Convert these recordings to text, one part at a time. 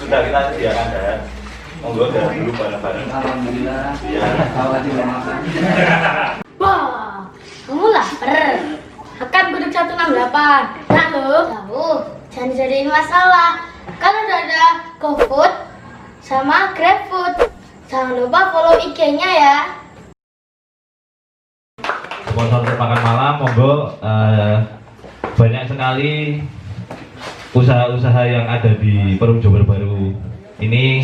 sudah kita sediakan dan monggo dari dulu bareng-bareng. Alhamdulillah. Iya. Kalau tidak makan. Wah, kamu lapar. Akan gudeg 168. Nah lo, jauh. Jangan jadiin masalah. Kan udah ada GoFood sama GrabFood. Jangan lupa follow IG-nya ya. Sponsor untuk makan malam, monggo. Banyak sekali usaha-usaha yang ada di Perum Jember Baru ini,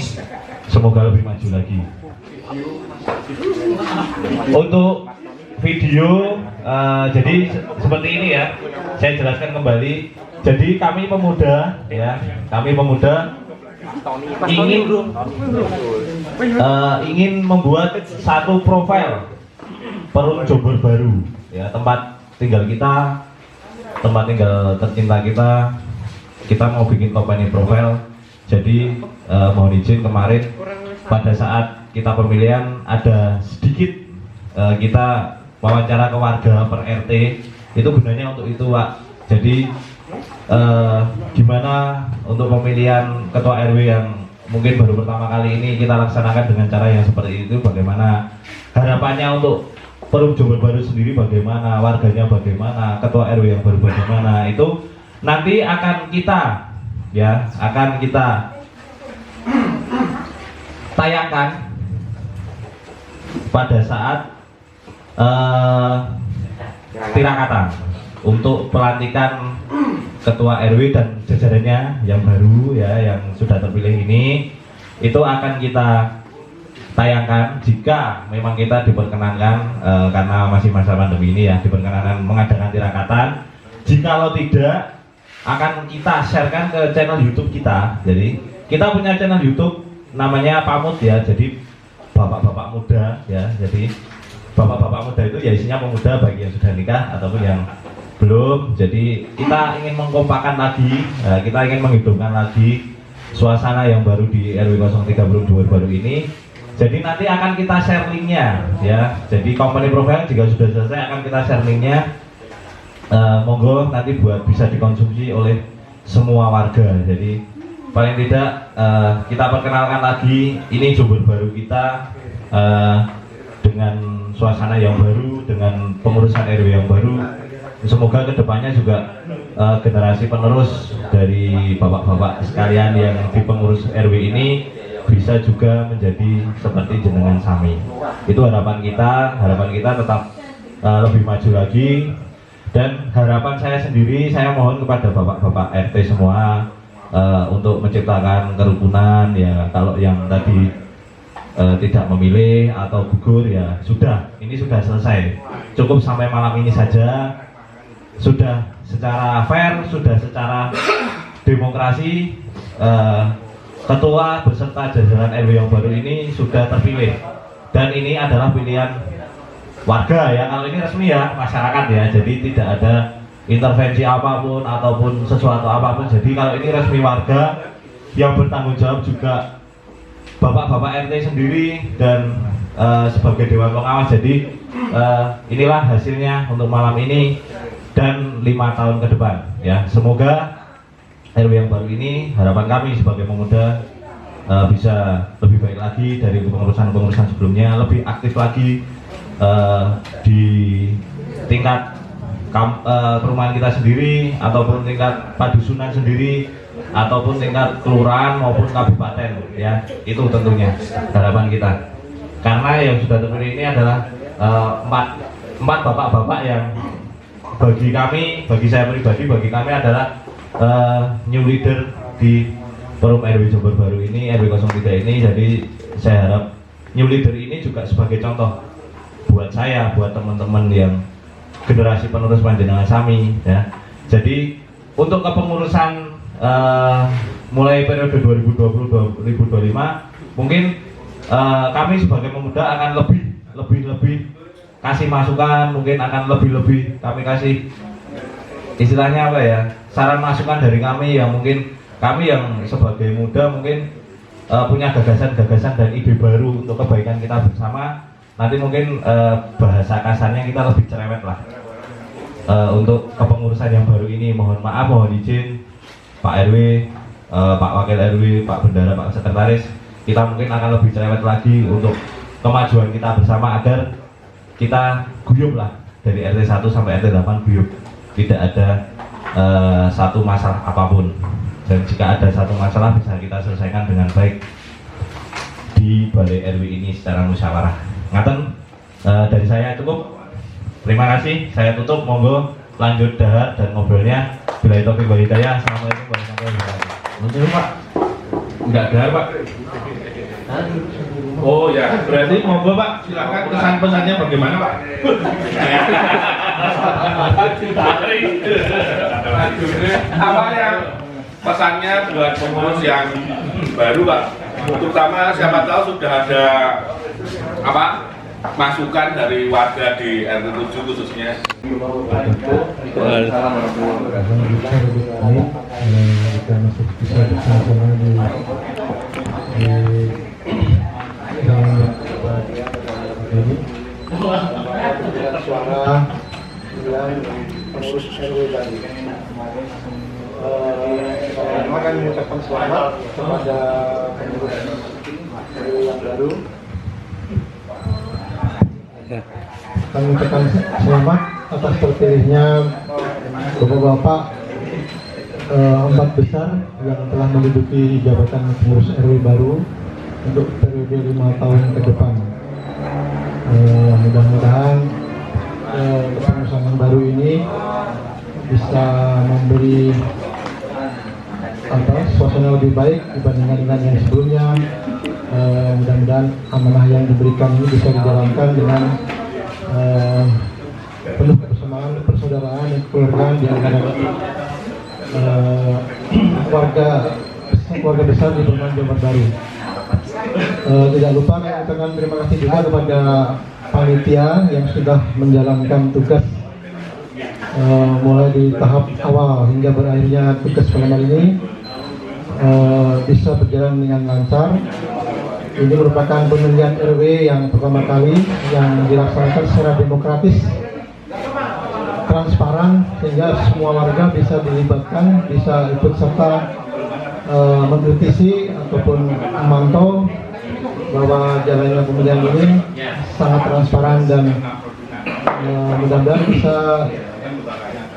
semoga lebih maju lagi. Untuk video, jadi seperti ini ya, saya jelaskan kembali. Jadi kami pemuda, ya, kami pemuda ingin membuat satu profil Perum Jember Baru, ya, tempat tinggal kita, tempat tinggal tercinta kita. Kita mau bikin company profile. Jadi mohon izin, kemarin pada saat kita pemilihan ada sedikit kita wawancara ke warga per RT. Itu gunanya untuk itu, Pak. Jadi gimana untuk pemilihan ketua RW yang mungkin baru pertama kali ini kita laksanakan dengan cara yang seperti itu, bagaimana harapannya untuk Perum Jember Baru sendiri, bagaimana warganya, bagaimana ketua RW yang baru bagaimana, itu nanti akan kita, ya, akan kita tayangkan pada saat tirakatan untuk pelantikan ketua RW dan jajarannya yang baru, ya, yang sudah terpilih ini. Itu akan kita tayangkan jika memang kita diperkenankan, karena masih masa pandemi ini ya, diperkenankan mengadakan tirakatan. Jikalau tidak, akan kita sharekan ke channel YouTube kita. Jadi kita punya channel YouTube namanya Pamut, ya, jadi bapak-bapak muda, ya. Jadi bapak-bapak muda itu ya isinya pemuda, baik yang sudah nikah ataupun yang belum. Jadi kita ingin mengkompakan lagi, kita ingin menghidupkan lagi suasana yang baru di RW 03 Perum Jember Baru ini. Jadi nanti akan kita share linknya, ya. Jadi company profile jika sudah selesai akan kita share linknya. Monggo nanti buat bisa dikonsumsi oleh semua warga. Jadi paling tidak kita perkenalkan lagi, ini Jember Baru kita dengan suasana yang baru, dengan pengurusan RW yang baru. Semoga kedepannya juga generasi penerus dari bapak-bapak sekalian yang di pengurus RW ini bisa juga menjadi seperti jenengan sami. Itu harapan kita tetap lebih maju lagi. Dan harapan saya sendiri, saya mohon kepada bapak-bapak RT semua untuk menciptakan kerukunan, ya. Kalau yang tadi tidak memilih atau gugur, ya sudah, ini sudah selesai, cukup sampai malam ini saja. Sudah secara fair, sudah secara demokrasi, ketua beserta jajaran RW yang baru ini sudah terpilih, dan ini adalah pilihan warga, ya. Kalau ini resmi ya masyarakat, ya, jadi tidak ada intervensi apapun ataupun sesuatu apapun. Jadi kalau ini resmi warga yang bertanggung jawab juga bapak-bapak RT sendiri dan sebagai dewan pengawas. Jadi inilah hasilnya untuk malam ini dan 5 tahun ke depan, ya. Semoga RW yang baru ini, harapan kami sebagai pemuda, bisa lebih baik lagi dari pengurusan sebelumnya, lebih aktif lagi di tingkat perumahan kita sendiri, ataupun tingkat padusunan sendiri, ataupun tingkat kelurahan maupun kabupaten, ya. Itu tentunya harapan kita, karena yang sudah terpilih ini adalah empat bapak-bapak yang bagi saya pribadi, bagi kami adalah new leader di Perum RW Jember Baru ini, RW 03 ini. Jadi saya harap new leader ini juga sebagai contoh buat saya, buat teman-teman yang generasi penerus panjenengan sami, ya. Jadi untuk kepengurusan mulai periode 2020-2025 mungkin kami sebagai pemuda akan lebih kasih masukan, mungkin akan lebih kami kasih istilahnya apa ya, saran masukan dari kami yang mungkin kami yang sebagai muda mungkin punya gagasan-gagasan dan ide baru untuk kebaikan kita bersama. Nanti mungkin bahasa kasarnya kita lebih cerewet lah untuk kepengurusan yang baru ini. Mohon maaf, mohon izin Pak RW, Pak Wakil RW, Pak Bendara, Pak Sekretaris, kita mungkin akan lebih cerewet lagi untuk kemajuan kita bersama agar kita guyup lah dari RT 1 sampai RT 8 guyup, tidak ada satu masalah apapun, dan jika ada satu masalah bisa kita selesaikan dengan baik di balai RW ini secara musyawarah. Ngaten, dari saya cukup. Terima kasih, saya tutup. Monggo lanjut dahar dan ngobrolnya. Bila itu wal hidayah. Assalamualaikum warahmatullahi wabarakatuh. Untuk Pak, enggak dahar Pak. Oh ya, berarti monggo Pak, silakan kesan pesannya bagaimana Pak? Apa yang pesannya buat pengurus yang baru Pak? Terutama siapa tahu sudah ada apa masukan dari warga di RT 7 khususnya. Kita masuk bisa bersama-sama di dalam ini suara yang pengurus RW tadi. Saya akan mengucapkan selamat kepada pengurus RW yang baru. Kami ucapkan selamat atas terpilihnya Bapak-bapak 4 besar yang telah menduduki jabatan pengurus RW baru untuk periode 5 tahun ke depan. Mudah-mudahan kepengurusan yang baru ini bisa memberi suasana lebih baik dibandingkan dengan yang sebelumnya. Mudah-mudahan amanah yang diberikan ini bisa dijalankan dengan penuh kebersamaan, persaudaraan, dan kekeluargaan di antara keluarga besar di Perumahan Jombor Baru. Tidak lupa kami ucapkan terima kasih juga kepada panitia yang sudah menjalankan tugas mulai di tahap awal hingga berakhirnya tugas malam ini bisa berjalan dengan lancar. Ini merupakan pemilihan RW yang pertama kali yang dilaksanakan secara demokratis, transparan, sehingga semua warga bisa dilibatkan, bisa ikut serta mengkritisi ataupun memantau bahwa jalannya pemilihan ini sangat transparan dan mudah-mudahan bisa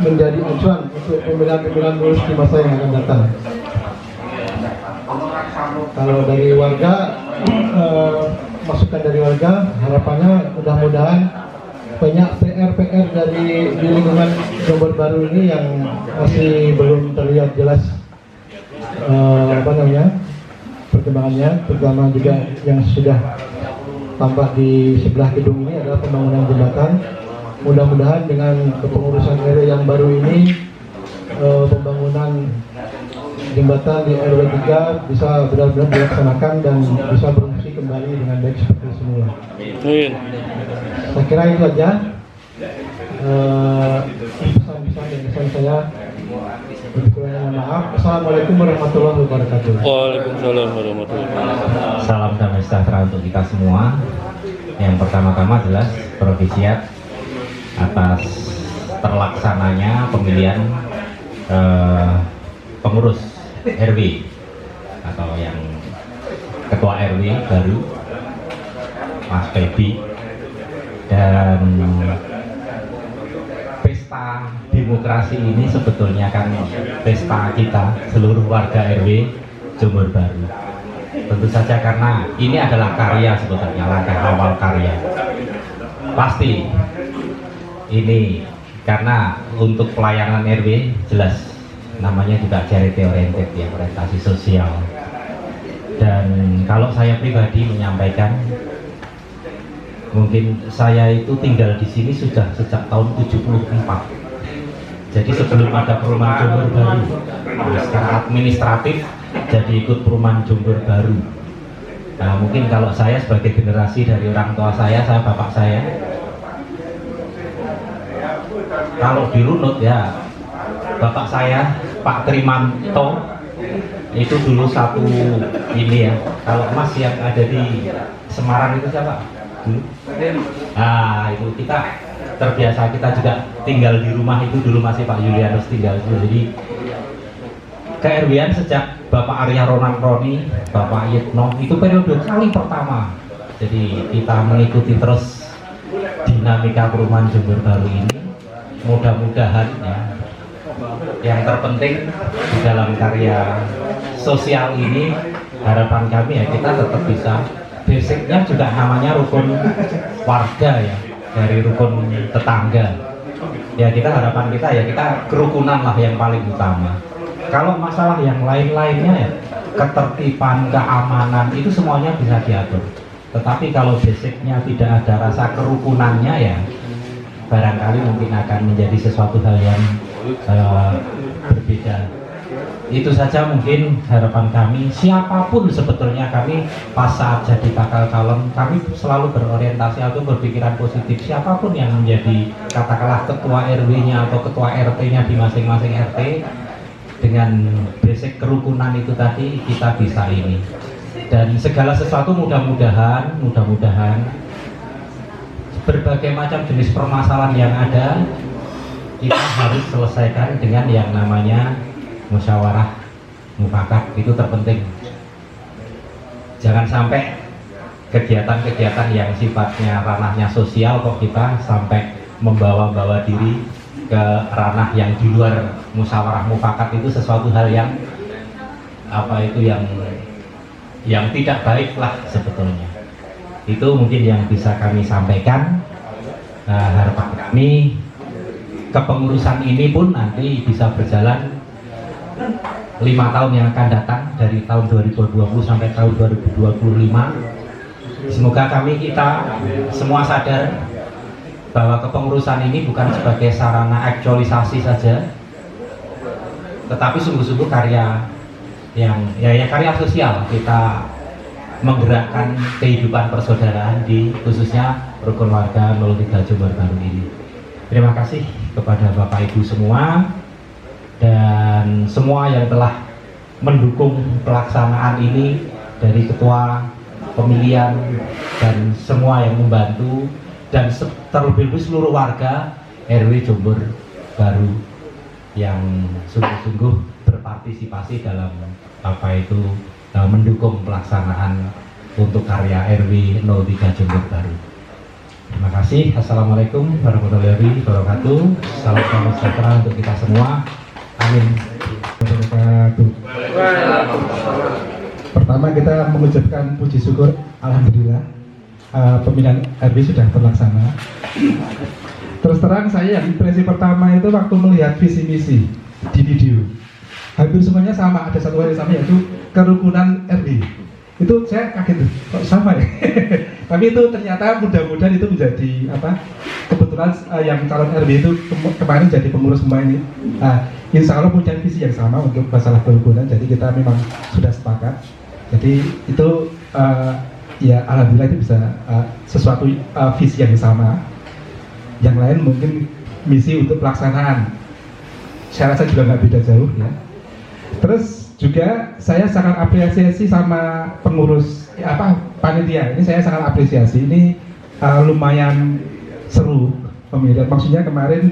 menjadi acuan untuk pemilihan-pemilihan lulus di masa yang akan datang. Kalau dari warga, masukan dari warga, harapannya mudah-mudahan banyak PR dari di lingkungan Jombor Baru ini yang masih belum terlihat jelas perkembangannya, terutama juga yang sudah tampak di sebelah gedung ini adalah pembangunan jembatan. Mudah-mudahan dengan kepengurusan RW yang baru ini pembangunan jembatan di RW 3 bisa benar-benar dilaksanakan dan bisa berfungsi kembali dengan baik seperti semula. Saya kira itu aja pesan-pesan dan kesan saya. Kurangnya maaf. Assalamualaikum warahmatullahi wabarakatuh. Waalaikumsalam warahmatullahi wabarakatuh. Salam damai sejahtera untuk kita semua. Yang pertama-tama jelas Provisiat atas terlaksananya pemilihan pengurus RW atau yang ketua RW baru Mas Febi, dan pesta demokrasi ini sebetulnya kan pesta kita seluruh warga RW Jombor Baru. Tentu saja karena ini adalah karya, sebetulnya langkah awal karya. Pasti ini karena untuk pelayanan RW jelas namanya juga charity oriented ya, orientasi sosial. Dan kalau saya pribadi menyampaikan, mungkin saya itu tinggal di sini sudah sejak tahun 74. Jadi sebelum ada Perumahan Jombor Baru, secara administratif jadi ikut Perumahan Jombor Baru. Nah, mungkin kalau saya sebagai generasi dari orang tua saya bapak saya, kalau dirunut ya, bapak saya Pak Trimanto itu dulu satu ini ya. Kalau Mas yang ada di Semarang itu siapa? Nah, itu kita terbiasa, kita juga tinggal di rumah itu dulu masih Pak Julianus tinggal. Jadi ke RW-an sejak Bapak Arya Ronan Roni, Bapak Yitno, itu periode kali pertama. Jadi kita mengikuti terus dinamika perumahan Jember Baru ini. Mudah-mudahan ya, yang terpenting di dalam karya sosial ini, harapan kami ya kita tetap bisa, basicnya juga namanya rukun warga ya, dari rukun tetangga ya. Kita harapan kita ya kita kerukunan lah yang paling utama. Kalau masalah yang lain-lainnya ya, ketertiban, keamanan itu semuanya bisa diatur. Tetapi kalau basicnya tidak ada rasa kerukunannya ya, barangkali mungkin akan menjadi sesuatu hal yang berbeda. Itu saja mungkin harapan kami. Siapapun sebetulnya kami pas saat jadi bakal calon, kami selalu berorientasi atau berpikiran positif. Siapapun yang menjadi katakanlah ketua RW-nya atau ketua RT-nya di masing-masing RT, dengan basic kerukunan itu tadi kita bisa ini. Dan segala sesuatu mudah-mudahan berbagai macam jenis permasalahan yang ada kita harus selesaikan dengan yang namanya musyawarah mufakat. Itu terpenting. Jangan sampai kegiatan-kegiatan yang sifatnya ranahnya sosial kok kita sampai membawa-bawa diri ke ranah yang di luar musyawarah mufakat. Itu sesuatu hal yang yang tidak baik lah sebetulnya. Itu mungkin yang bisa kami sampaikan. Harapan kami kepengurusan ini pun nanti bisa berjalan 5 tahun yang akan datang, dari tahun 2020 sampai tahun 2025. Semoga kita semua sadar bahwa kepengurusan ini bukan sebagai sarana aktualisasi saja, tetapi sungguh-sungguh karya yang karya sosial. Kita menggerakkan kehidupan persaudaraan di khususnya rukun warga 03 Jember Baru ini. Terima kasih kepada Bapak Ibu semua dan semua yang telah mendukung pelaksanaan ini, dari ketua pemilihan dan semua yang membantu, dan terlebih dahulu seluruh warga RW Jember Baru yang sungguh-sungguh berpartisipasi dalam mendukung pelaksanaan untuk karya RW 03 Jember Baru. Terima kasih. Assalamualaikum warahmatullahi wabarakatuh. Salam sejahtera untuk kita semua. Amin. Pertama kita mengucapkan puji syukur, alhamdulillah pemilihan RW sudah terlaksana. Terus terang saya yang impresi pertama itu waktu melihat visi misi di video, hampir semuanya sama, ada satu hal yang sama, yaitu kerukunan RW. Itu saya kaget, kok sama ya? Tapi itu ternyata mudah-mudahan itu menjadi kebetulan yang calon RW itu kemarin jadi pengurus semua ini. Insya Allah punya visi yang sama untuk masalah kerukunan, jadi kita memang sudah sepakat. Jadi itu ya alhamdulillah itu bisa sesuatu visi yang sama. Yang lain mungkin misi untuk pelaksanaan, saya rasa juga nggak beda jauh ya. Terus juga saya sangat apresiasi sama pengurus panitia ini, saya sangat apresiasi ini. Lumayan seru pemilihan, maksudnya kemarin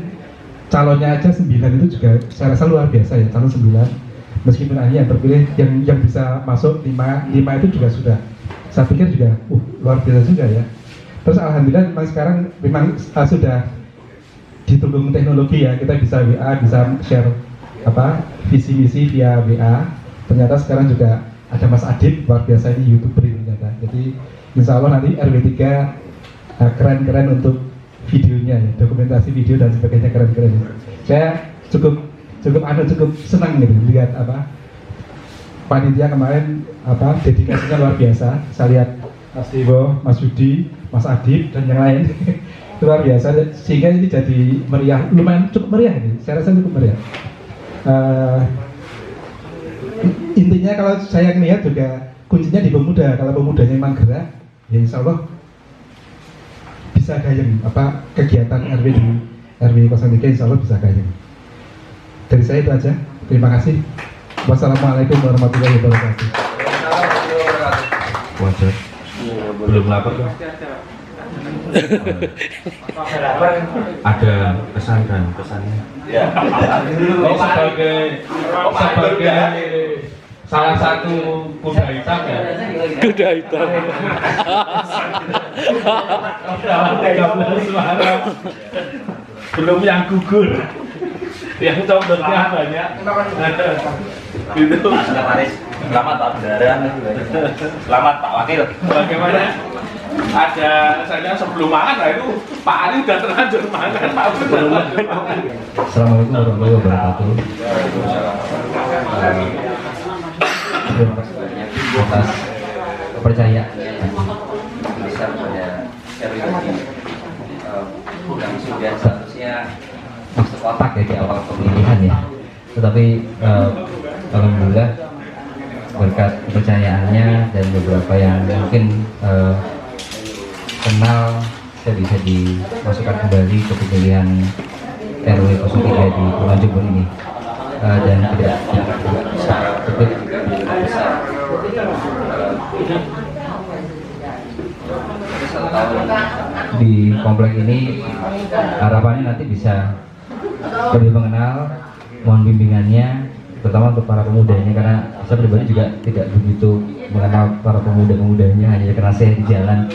calonnya aja 9 itu juga saya rasa luar biasa ya, calon 9. Meskipun hanya yang terpilih yang bisa masuk 5 itu juga sudah, saya pikir juga luar biasa juga ya. Terus alhamdulillah memang sekarang sudah didukung teknologi ya, kita bisa WA, bisa share visi misi via WA. Ternyata sekarang juga ada Mas Adib, luar biasa, ini YouTuber ini ternyata. Jadi insya Allah nanti RW 3 keren-keren untuk videonya ya, dokumentasi video dan sebagainya keren-keren. Saya cukup senang gitu lihat panitia kemarin dedikasinya luar biasa. Saya lihat Mas Dewo, Mas Yudi, Mas Adib dan yang lain luar biasa, sehingga ini jadi meriah, lumayan cukup meriah ini. Saya rasa cukup meriah. Intinya kalau saya melihat juga kuncinya di pemuda. Kalau pemudanya memang gerak, ya insya Allah bisa gayeng kegiatan RW di RW 03 insya Allah bisa gayeng. Dari saya itu aja. Terima kasih. Wassalamualaikum warahmatullahi wabarakatuh. Wajar. Belum lapar kan? Ada pesan dan pesannya. salah satu kuda hitam ya. Kuda hitam. Dapat 13 suara. Belum yang gugur. Yang condongnya banyak. Gitu. Selamat Pak Bendara. Selamat Pak Wakil. Bagaimana? Ada saya sebelum makan, nah itu Pak Ali udah terlanjur makan Pak Bendara. Assalamualaikum warahmatullahi wabarakatuh. Terima kasih banyak atas kepercayaan Besar pada RW yang sudah seharusnya masuk otak ya di awal pemilihan ya. Tetapi alhamdulillah berkat kepercayaannya dan beberapa yang mungkin kenal saya bisa dimasukkan kembali ke pemilihan RW 03 di Kelurahan Jember ini dan tidak besar besar 1 tahun di komplek ini harapannya nanti bisa lebih mengenal, mohon bimbingannya terutama untuk para pemudanya karena saya pribadi juga tidak begitu mengenal para pemuda-pemudanya, hanya kenal saya di jalan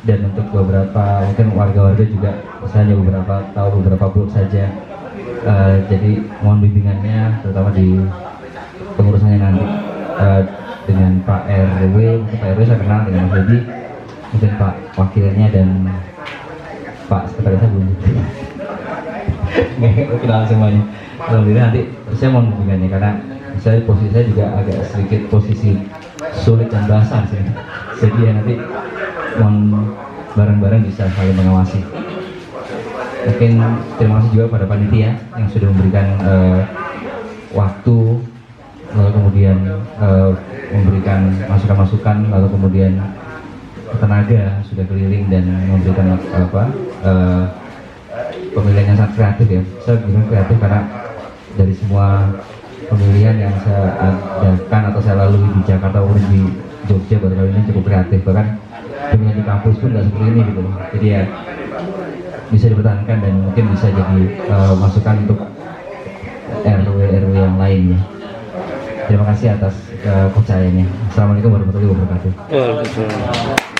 dan untuk beberapa mungkin warga-warga juga misalnya beberapa tahu beberapa blok saja. Jadi mohon bimbingannya terutama di pengurusannya nanti dengan Pak RW, mungkin Pak RW saya kenal dengan Mas Dedi, mungkin Pak Wakilnya dan Pak Sekretarisnya belum nggak kenal semuanya. Alhamdulillah nanti saya mohon bimbingannya karena posisi saya juga agak sedikit posisi sulit dan basah sih. Jadi ya nanti mohon bareng-bareng bisa saling mengawasi. Mungkin terima kasih juga pada panitia yang sudah memberikan waktu, lalu kemudian memberikan masukan-masukan, lalu kemudian tenaga sudah keliling dan memberikan pemilihan yang sangat kreatif ya. Saya bilang kreatif karena dari semua pemilihan yang saya adakan atau saya lalui di Jakarta maupun di Jogja baru kali ini cukup kreatif, bahkan pemilihan di kampus pun nggak seperti ini gitu. Jadi ya bisa dipertahankan dan mungkin bisa jadi masukan untuk RW yang lainnya. Terima kasih atas kepercayaannya. Assalamualaikum warahmatullahi wabarakatuh. Waalaikumsalam.